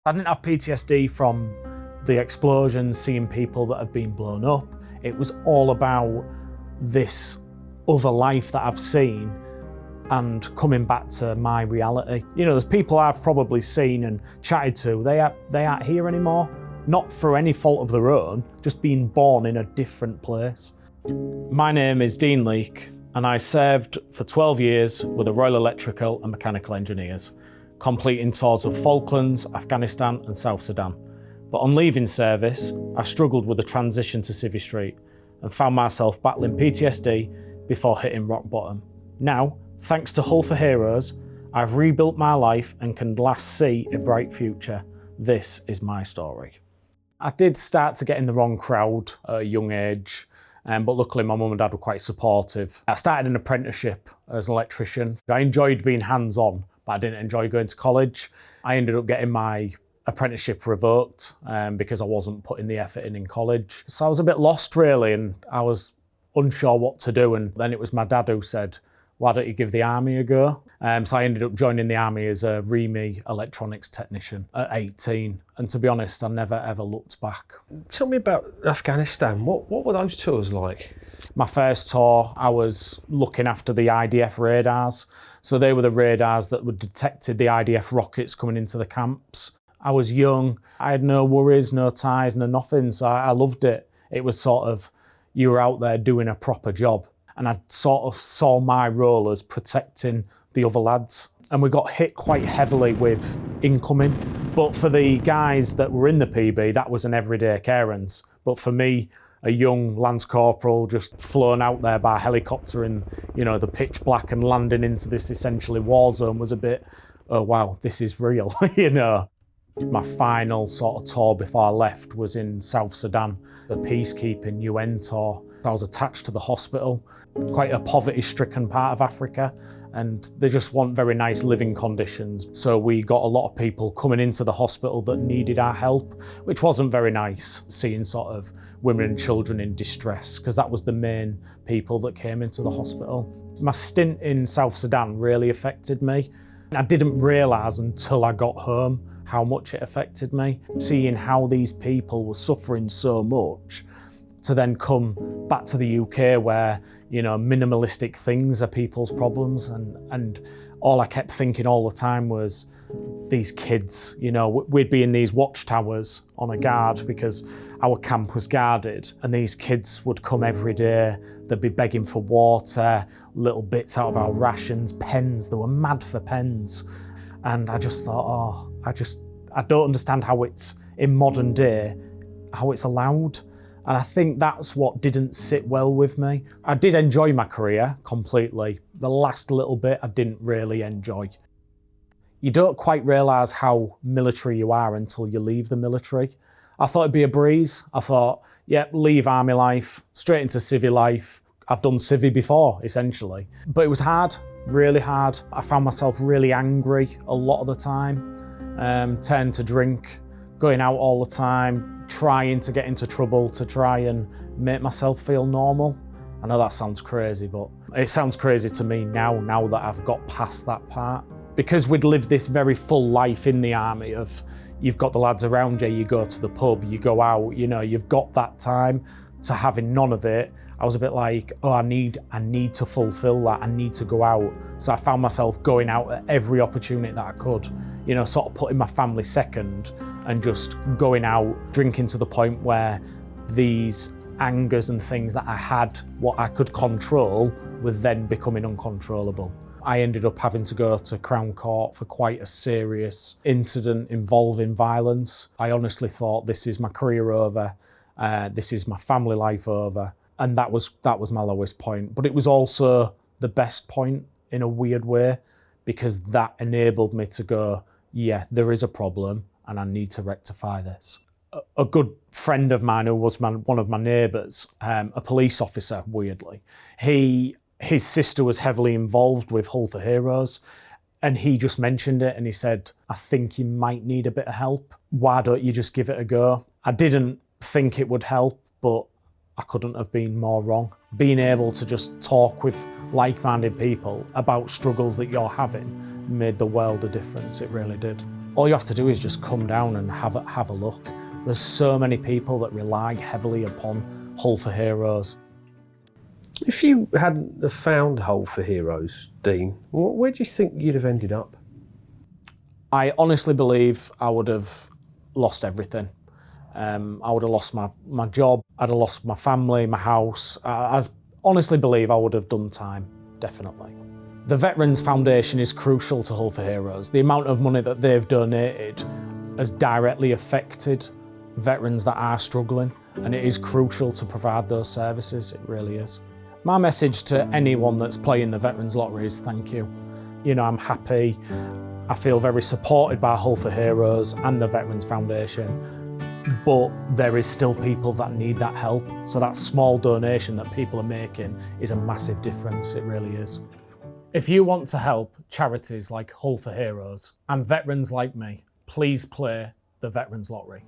I didn't have PTSD from the explosions, seeing people that have been blown up. It was all about this other life that I've seen and coming back to my reality. You know, there's people I've probably seen and chatted to, they aren't here anymore. Not through any fault of their own, just being born in a different place. My name is Dean Leake, and I served for 12 years with the Royal Electrical and Mechanical Engineers, completing tours of Falklands, Afghanistan and South Sudan. But on leaving service, I struggled with the transition to Civvy Street and found myself battling PTSD before hitting rock bottom. Now, thanks to Hull for Heroes, I've rebuilt my life and can last see a bright future. This is my story. I did start to get in the wrong crowd at a young age, but luckily my mum and dad were quite supportive. I started an apprenticeship as an electrician. I enjoyed being hands-on, but I didn't enjoy going to college. I ended up getting my apprenticeship revoked because I wasn't putting the effort in college. So I was a bit lost really, and I was unsure what to do. And then it was my dad who said, why don't you give the army a go? So I ended up joining the army as a REME electronics technician at 18. And to be honest, I never ever looked back. Tell me about Afghanistan. What were those tours like? My first tour, I was looking after the IDF radars. So they were the radars that would detected the IDF rockets coming into the camps. I was young, I had no worries, no ties, no nothing, so I loved it. It was sort of, you were out there doing a proper job. And I sort of saw my role as protecting the other lads. And we got hit quite heavily with incoming. But for the guys that were in the PB, that was an everyday occurrence. But for me, a young Lance Corporal just flown out there by helicopter in, you know, the pitch black and landing into this essentially war zone was a bit, oh wow, this is real, you know. My final sort of tour before I left was in South Sudan, the peacekeeping UN tour. I was attached to the hospital, quite a poverty-stricken part of Africa, and they just want very nice living conditions. So we got a lot of people coming into the hospital that needed our help, which wasn't very nice, seeing sort of women and children in distress, because that was the main people that came into the hospital. My stint in South Sudan really affected me. I didn't realise until I got home how much it affected me. Seeing how these people were suffering so much, to then come back to the UK where, you know, minimalistic things are people's problems, and all I kept thinking all the time was these kids, you know, we'd be in these watchtowers on a guard because our camp was guarded, and these kids would come every day, they'd be begging for water, little bits out of our rations, pens, they were mad for pens. And I just thought, oh, I don't understand how it's, in modern day, how it's allowed. And I think that's what didn't sit well with me. I did enjoy my career completely. The last little bit I didn't really enjoy. You don't quite realise how military you are until you leave the military. I thought it'd be a breeze. I thought, yep, leave army life, straight into civvy life. I've done civvy before, essentially. But it was hard, really hard. I found myself really angry a lot of the time, turned to drink, going out all the time, trying to get into trouble to try and make myself feel normal. I know that sounds crazy, but it sounds crazy to me now that I've got past that part. Because we'd lived this very full life in the army of, you've got the lads around you, you go to the pub, you go out, you know, you've got that time, to having none of it. I was a bit like, oh, I need to fulfill that, I need to go out. So I found myself going out at every opportunity that I could, you know, sort of putting my family second and just going out, drinking to the point where these angers and things that I had, what I could control, were then becoming uncontrollable. I ended up having to go to Crown Court for quite a serious incident involving violence. I honestly thought, this is my career over, this is my family life over. And that was my lowest point. But it was also the best point in a weird way, because that enabled me to go, yeah, there is a problem and I need to rectify this. A good friend of mine who was one of my neighbours, a police officer, weirdly, his sister was heavily involved with Hull for Heroes, and he just mentioned it and he said, I think you might need a bit of help. Why don't you just give it a go? I didn't think it would help, but I couldn't have been more wrong. Being able to just talk with like-minded people about struggles that you're having made the world a difference, it really did. All you have to do is just come down and have a look. There's so many people that rely heavily upon Hull for Heroes. If you hadn't have found Hull for Heroes, Dean, where do you think you'd have ended up? I honestly believe I would have lost everything. I would have lost my job, I'd have lost my family, my house. I honestly believe I would have done time, definitely. The Veterans Foundation is crucial to Hull for Heroes. The amount of money that they've donated has directly affected veterans that are struggling, and it is crucial to provide those services, it really is. My message to anyone that's playing the Veterans Lottery is thank you. You know, I'm happy, I feel very supported by Hull for Heroes and the Veterans Foundation, but there is still people that need that help. So that small donation that people are making is a massive difference, it really is. If you want to help charities like Hull for Heroes and veterans like me, please play the Veterans Lottery.